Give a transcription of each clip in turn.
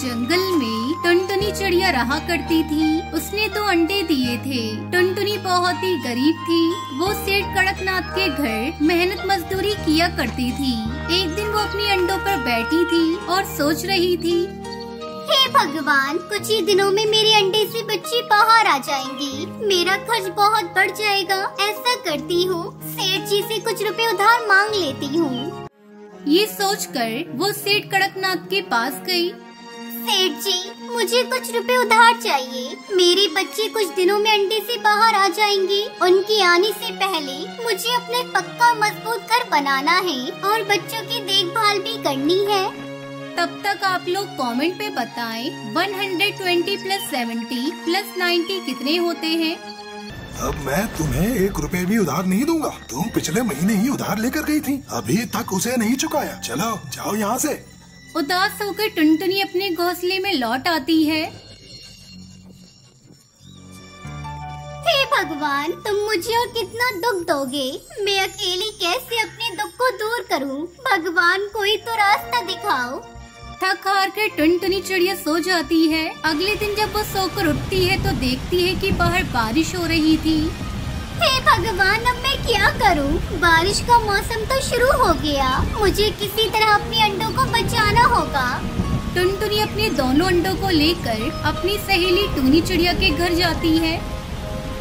जंगल में टुनटुनी चिड़िया रहा करती थी। उसने 2 अंडे दिए थे। टुनटुनी बहुत ही गरीब थी। वो सेठ कड़कनाथ के घर मेहनत मजदूरी किया करती थी। एक दिन वो अपनी अंडों पर बैठी थी और सोच रही थी, हे भगवान, कुछ ही दिनों में मेरे अंडे से बच्चे बाहर आ जाएंगे। मेरा खर्च बहुत बढ़ जाएगा। ऐसा करती हूँ, सेठ जी से कुछ रुपए उधार मांग लेती हूँ। ये सोचकर वो सेठ कड़कनाथ के पास गई। सेठ जी, मुझे कुछ रुपए उधार चाहिए। मेरे बच्चे कुछ दिनों में अंडे से बाहर आ जाएंगे। उनके आने से पहले मुझे अपने पक्का मजबूत घर बनाना है और बच्चों की देखभाल भी करनी है। तब तक आप लोग कमेंट पे बताएं 120 + 70 + 90 कितने होते हैं। अब मैं तुम्हें 1 रुपए भी उधार नहीं दूंगा। तुम पिछले महीने ही उधार लेकर गई थी, अभी तक उसे नहीं चुकाया। चलो जाओ यहाँ से। उदास होकर टुनटुनी अपने घोंसले में लौट आती है। हे भगवान, तुम मुझे और कितना दुख दोगे। मैं अकेली कैसे अपने दुख को दूर करूं? भगवान, कोई तो रास्ता दिखाओ। थक हार कर टुनटुनी चिड़िया सो जाती है। अगले दिन जब वो सोकर उठती है तो देखती है कि बाहर बारिश हो रही थी। हे भगवान, अब मैं क्या करूं? बारिश का मौसम तो शुरू हो गया। मुझे किसी तरह अपने अंडों को बचाना होगा। टुनटुनी अपने दोनों अंडों को लेकर अपनी सहेली टूनी चिड़िया के घर जाती है।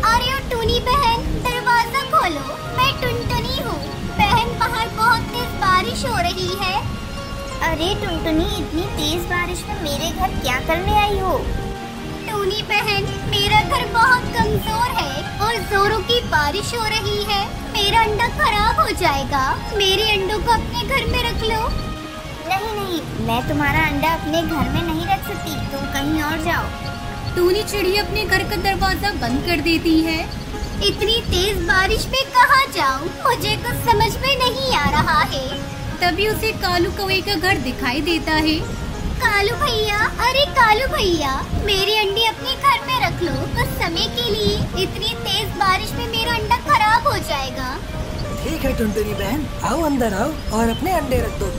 अरे ओ टूनी बहन, दरवाजा खोलो। मैं टुनटुनी हूँ। बहन, बाहर बहुत तेज बारिश हो रही है। अरे टुनटुनी, इतनी तेज बारिश में मेरे घर क्या करने आई हो? टूनी बहन, मेरा घर बहुत कमजोर है और जोरों की बारिश हो रही है। मेरा अंडा खराब हो जाएगा। मेरे अंडों को अपने घर में रख लो। नहीं नहीं, मैं तुम्हारा अंडा अपने घर में नहीं रख सकती। तुम कहीं और जाओ। टूनी चिड़िया अपने घर का दरवाजा बंद कर देती है। इतनी तेज बारिश में कहाँ जाऊँ? मुझे कुछ समझ में नहीं आ रहा है। तभी उसे कालू कौवे का घर दिखाई देता है। कालू भैया, अरे कालू भैया, मेरे अंडे अपने घर में रख लो कुछ समय के लिए। इतनी तेज बारिश में मेरा अंडा खराब हो जाएगा। ठीक है टुनटुनी बहन, आओ अंदर आओ और अपने अंडे रख दो।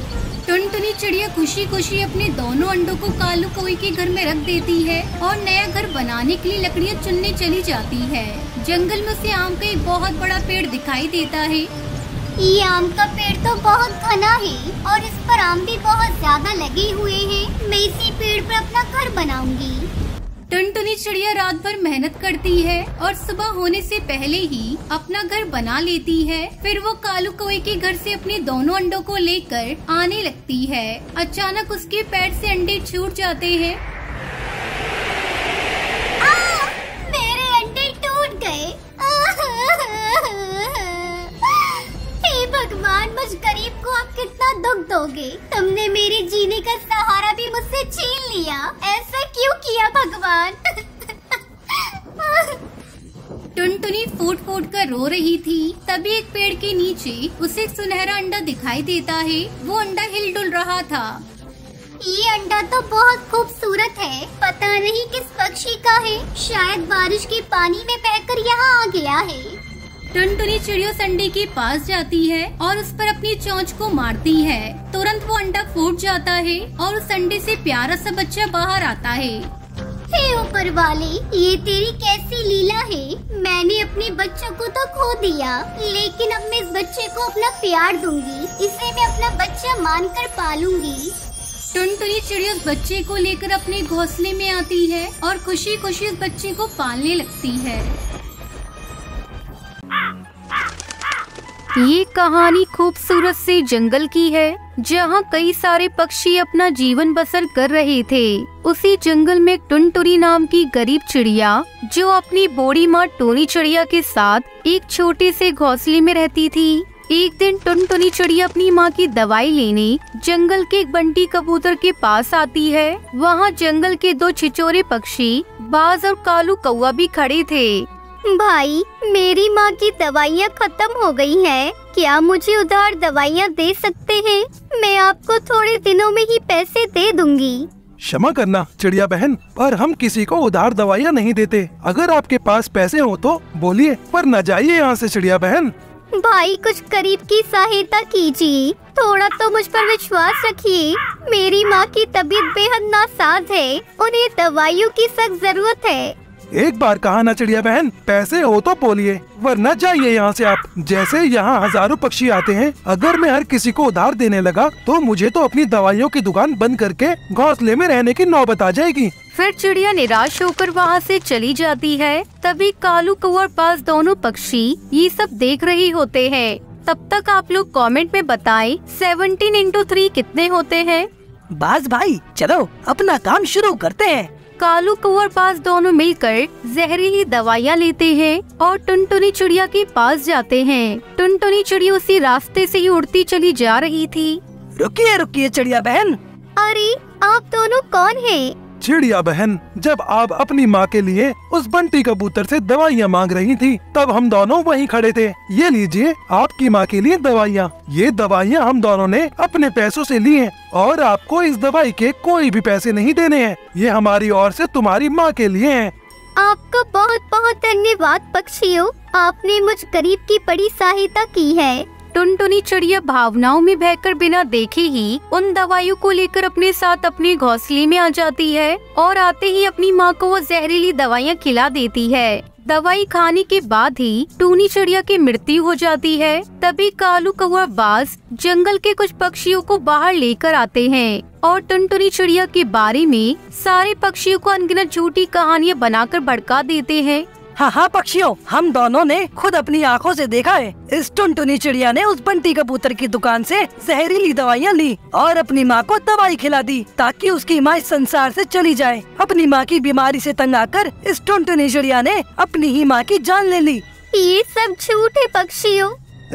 टुनटुनी चिड़िया खुशी खुशी अपने दोनों अंडों को कालू कौवे के घर में रख देती है और नया घर बनाने के लिए लकड़ियाँ चुनने चली जाती है। जंगल में उसे आम का एक बहुत बड़ा पेड़ दिखाई देता है। ये आम का पेड़ तो बहुत घना है और इस पर आम भी बहुत ज्यादा लगे हुए हैं। मैं इसी पेड़ पर अपना घर बनाऊंगी। टुनटुनी चिड़िया रात भर मेहनत करती है और सुबह होने से पहले ही अपना घर बना लेती है। फिर वो कालू कौवे के घर से अपने दोनों अंडों को लेकर आने लगती है। अचानक उसके पैर से अंडे छूट जाते हैं। मेरे अंडे टूट गए। भगवान, मुझ गरीब को आप कितना दुख दोगे? तुमने मेरे जीने का सहारा भी मुझसे छीन लिया। ऐसा क्यों किया भगवान? टुनटुनी फूट फूट कर रो रही थी। तभी एक पेड़ के नीचे उसे एक सुनहरा अंडा दिखाई देता है। वो अंडा हिलडुल रहा था। ये अंडा तो बहुत खूबसूरत है। पता नहीं किस पक्षी का है। शायद बारिश के पानी में बहकर यहाँ आ गया है। टुनटुनी चिड़िया उस अंडे के पास जाती है और उस पर अपनी चोंच को मारती है। तुरंत वो अंडा फूट जाता है और उस अंडे से प्यारा सा बच्चा बाहर आता है। हे ऊपर वाले, ये तेरी कैसी लीला है? मैंने अपने बच्चों को तो खो दिया, लेकिन अब मैं इस बच्चे को अपना प्यार दूंगी। इसे मैं अपना बच्चा मानकर पालूंगी। टुनटुनी चिड़िया उस बच्चे को लेकर अपने घोंसले में आती है और खुशी खुशी उस बच्चे को पालने लगती है। ये कहानी खूबसूरत से जंगल की है, जहाँ कई सारे पक्षी अपना जीवन बसर कर रहे थे। उसी जंगल में टुनटुनी नाम की गरीब चिड़िया, जो अपनी बूढ़ी माँ टूनी चिड़िया के साथ एक छोटे से घोंसले में रहती थी। एक दिन टुनटुनी चिड़िया अपनी माँ की दवाई लेने जंगल के एक बंटी कबूतर के पास आती है। वहाँ जंगल के 2 छिछोरे पक्षी बाज और कालू कौवा भी खड़े थे। भाई, मेरी माँ की दवाइयाँ खत्म हो गई हैं। क्या मुझे उधार दवाइयाँ दे सकते हैं? मैं आपको थोड़े दिनों में ही पैसे दे दूंगी। क्षमा करना चिड़िया बहन, पर हम किसी को उधार दवाइयाँ नहीं देते। अगर आपके पास पैसे हो तो बोलिए, पर न जाइए यहाँ से चिड़िया बहन। भाई कुछ गरीब की सहायता कीजिए, थोड़ा तो मुझ पर विश्वास रखिए। मेरी माँ की तबीयत बेहद नासाज है, उन्हें दवाइयों की सख्त जरूरत है। एक बार कहा ना चिड़िया बहन, पैसे हो तो बोलिए वरना जाइए यहाँ से आप। जैसे यहाँ हजारों पक्षी आते हैं, अगर मैं हर किसी को उधार देने लगा तो मुझे तो अपनी दवाइयों की दुकान बंद करके घोंसले में रहने की नौबत आ जाएगी। फिर चिड़िया निराश होकर वहाँ से चली जाती है। तभी कालू कौवा और बाज दोनों पक्षी ये सब देख रहे होते हैं। तब तक आप लोग कमेंट में बताएं 17 into 3 कितने होते हैं। बाज भाई चलो अपना काम शुरू करते हैं। कालू कौवा और बाज दोनों मिलकर जहरीली दवाइयाँ लेते हैं और टुनटुनी चिड़िया के पास जाते हैं। टुनटुनी चिड़िया उसी रास्ते से ही उड़ती चली जा रही थी। रुकिए रुकिए चिड़िया बहन। अरे आप दोनों कौन हैं? चिड़िया बहन, जब आप अपनी माँ के लिए उस बंटी कबूतर से दवाइयाँ मांग रही थी तब हम दोनों वहीं खड़े थे। ये लीजिए आपकी माँ के लिए दवाइयाँ। ये दवाइयाँ हम दोनों ने अपने पैसों से ली हैं और आपको इस दवाई के कोई भी पैसे नहीं देने हैं। ये हमारी ओर से तुम्हारी माँ के लिए हैं। आपका बहुत बहुत धन्यवाद पक्षियों, आपने मुझ गरीब की बड़ी सहायता की है। टुनटुनी चिड़िया भावनाओं में बहकर बिना देखे ही उन दवाइयों को लेकर अपने साथ अपने घोंसले में आ जाती है और आते ही अपनी माँ को वो जहरीली दवाइयाँ खिला देती है। दवाई खाने के बाद ही टूनी चिड़िया की मृत्यु हो जाती है। तभी कालू कौवा बाज जंगल के कुछ पक्षियों को बाहर लेकर आते हैं और टुनटुनी चिड़िया के बारे में सारे पक्षियों को अनगिनत झूठी कहानियाँ बनाकर भड़का देते हैं। हाँ पक्षियों, हम दोनों ने खुद अपनी आँखों से देखा है। इस टुनटुनी चिड़िया ने उस बंटी कबूतर की दुकान से जहरीली दवाइयाँ ली और अपनी माँ को दवाई खिला दी ताकि उसकी माँ इस संसार से चली जाए। अपनी माँ की बीमारी से तंग आकर इस टुनटुनी चिड़िया ने अपनी ही माँ की जान ले ली। ये सब झूठ है पक्षियों।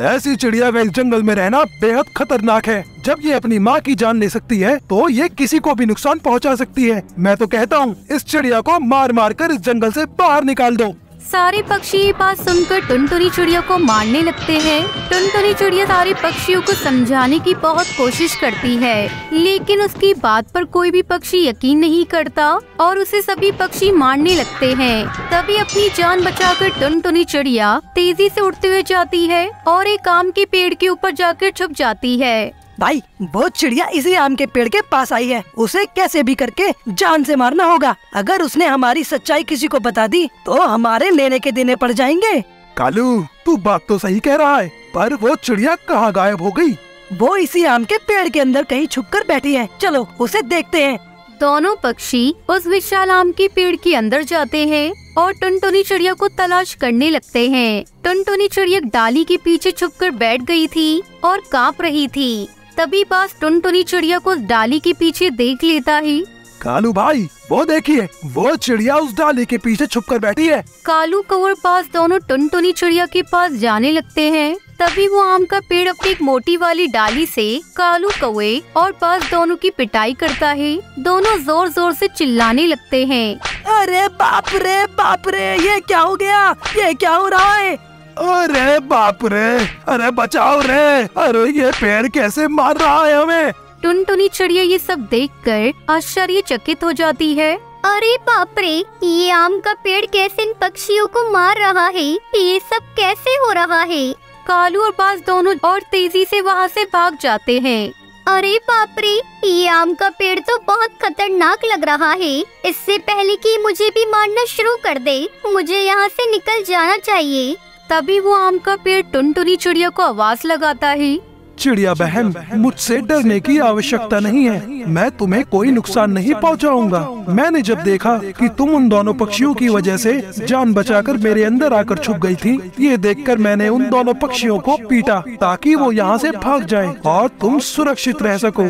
ऐसी चिड़िया का इस जंगल में रहना बेहद खतरनाक है। जब ये अपनी माँ की जान ले सकती है तो ये किसी को भी नुकसान पहुँचा सकती है। मैं तो कहता हूँ इस चिड़िया को मार मार कर इस जंगल से बाहर निकाल दो। सारे पक्षी ये बात सुनकर टुनटुनी चिड़िया को मारने लगते हैं। टुनटुनी चिड़िया सारे पक्षियों को समझाने की बहुत कोशिश करती है, लेकिन उसकी बात पर कोई भी पक्षी यकीन नहीं करता और उसे सभी पक्षी मारने लगते हैं। तभी अपनी जान बचाकर टुनटुनी चिड़िया तेजी से उड़ते हुए जाती है और एक आम के पेड़ के ऊपर जाकर छुप जाती है। भाई वो चिड़िया इसी आम के पेड़ के पास आई है, उसे कैसे भी करके जान से मारना होगा। अगर उसने हमारी सच्चाई किसी को बता दी तो हमारे लेने के देने पड़ जाएंगे। कालू तू बात तो सही कह रहा है, पर वो चिड़िया कहाँ गायब हो गई? वो इसी आम के पेड़ के अंदर कहीं छुपकर बैठी है, चलो उसे देखते हैं। दोनों पक्षी उस विशाल आम के पेड़ के अंदर जाते हैं और टुनटुनी चिड़िया को तलाश करने लगते हैं। टुनटुनी चिड़िया डाली के पीछे छुपकर बैठ गई थी और कांप रही थी। तभी बाज टुनटुनी चिड़िया को डाली के पीछे देख लेता है। कालू भाई वो देखिए, वो चिड़िया उस डाली के पीछे छुपकर बैठी है। कालू कौवा और बाज दोनों टुनटुनी चिड़िया के पास जाने लगते हैं। तभी वो आम का पेड़ अपनी एक मोटी वाली डाली से कालू कौवे और बाज दोनों की पिटाई करता है। दोनों जोर जोर से चिल्लाने लगते हैं। अरे बाप रे, ये क्या हो गया, ये क्या हो रहा है? अरे बाप रे, अरे बचाओ रे, अरे ये पेड़ कैसे मार रहा है हमें? टुनटुनी चिड़िया ये सब देखकर आश्चर्यचकित हो जाती है। अरे बाप रे, ये आम का पेड़ कैसे इन पक्षियों को मार रहा है? ये सब कैसे हो रहा है? कालू और बाज दोनों और तेजी से वहाँ से भाग जाते हैं। अरे बाप रे, ये आम का पेड़ तो बहुत खतरनाक लग रहा है। इससे पहले कि मुझे भी मारना शुरू कर दे, मुझे यहाँ से निकल जाना चाहिए। तभी वो आम का पेड़ टुनटुनी चिड़िया को आवाज लगाता है। चिड़िया बहन, मुझसे डरने की आवश्यकता नहीं है, मैं तुम्हें कोई नुकसान नहीं पहुंचाऊंगा। मैंने जब देखा कि तुम उन दोनों पक्षियों की वजह से जान बचाकर मेरे अंदर आकर छुप गई थी, ये देखकर मैंने उन दोनों पक्षियों को पीटा ताकि वो यहाँ से भाग जाएं और तुम सुरक्षित रह सको।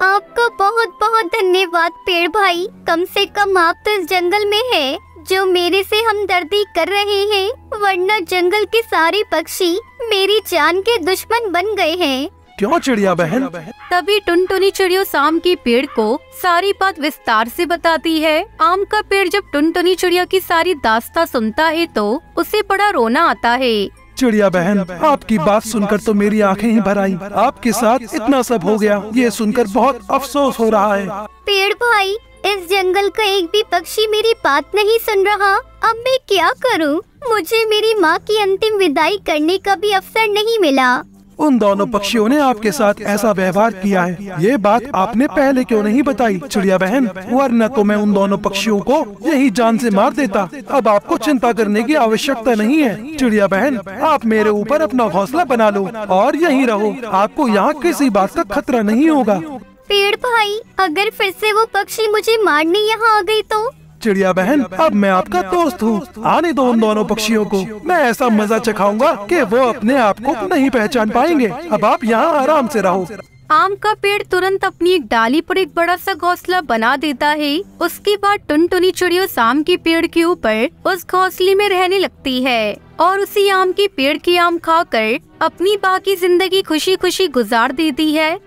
आपका बहुत बहुत धन्यवाद पेड़ भाई, कम से कम आप तो इस जंगल में है जो मेरे से हमदर्दी कर रहे हैं, वरना जंगल के सारे पक्षी मेरी जान के दुश्मन बन गए हैं। क्यों चिड़िया बहन? तभी टुनटुनी चिड़िया आम के पेड़ को सारी बात विस्तार से बताती है। आम का पेड़ जब टुनटुनी चिड़िया की सारी दास्तां सुनता है तो उसे बड़ा रोना आता है। चिड़िया बहन, आपकी बात सुनकर तो मेरी आंखें ही भर आई। आपके साथ इतना सब हो गया, ये सुनकर बहुत अफसोस हो रहा है। पेड़ भाई, इस जंगल का एक भी पक्षी मेरी बात नहीं सुन रहा। अब मैं क्या करूं? मुझे मेरी माँ की अंतिम विदाई करने का भी अवसर नहीं मिला। उन दोनों पक्षियों ने आपके साथ ऐसा व्यवहार किया है। ये बात आपने पहले क्यों नहीं बताई चिड़िया बहन, वरना तो मैं उन दोनों पक्षियों को यही जान से मार देता। अब आपको चिंता करने की आवश्यकता नहीं है चिड़िया बहन, आप मेरे ऊपर अपना घोंसला बना लो और यहीं रहो। आपको यहाँ किसी बात का खतरा नहीं होगा। पेड़ भाई, अगर फिर से वो पक्षी मुझे मारने यहाँ आ गई तो? चिड़िया बहन, अब मैं आपका दोस्त हूँ, आने दो उन दोनों पक्षियों को। मैं ऐसा मजा चखाऊंगा कि वो अपने आप को नहीं पहचान पाएंगे। अब आप यहाँ आराम से रहो। आम का पेड़ तुरंत अपनी एक डाली पर एक बड़ा सा घोंसला बना देता है। उसके बाद टुनटुनी चिड़िया उस आम के पेड़ के ऊपर उस घोंसले में रहने लगती है और उसी आम के पेड़ के आम खाकर अपनी बाकी जिंदगी खुशी खुशी गुजार देती है।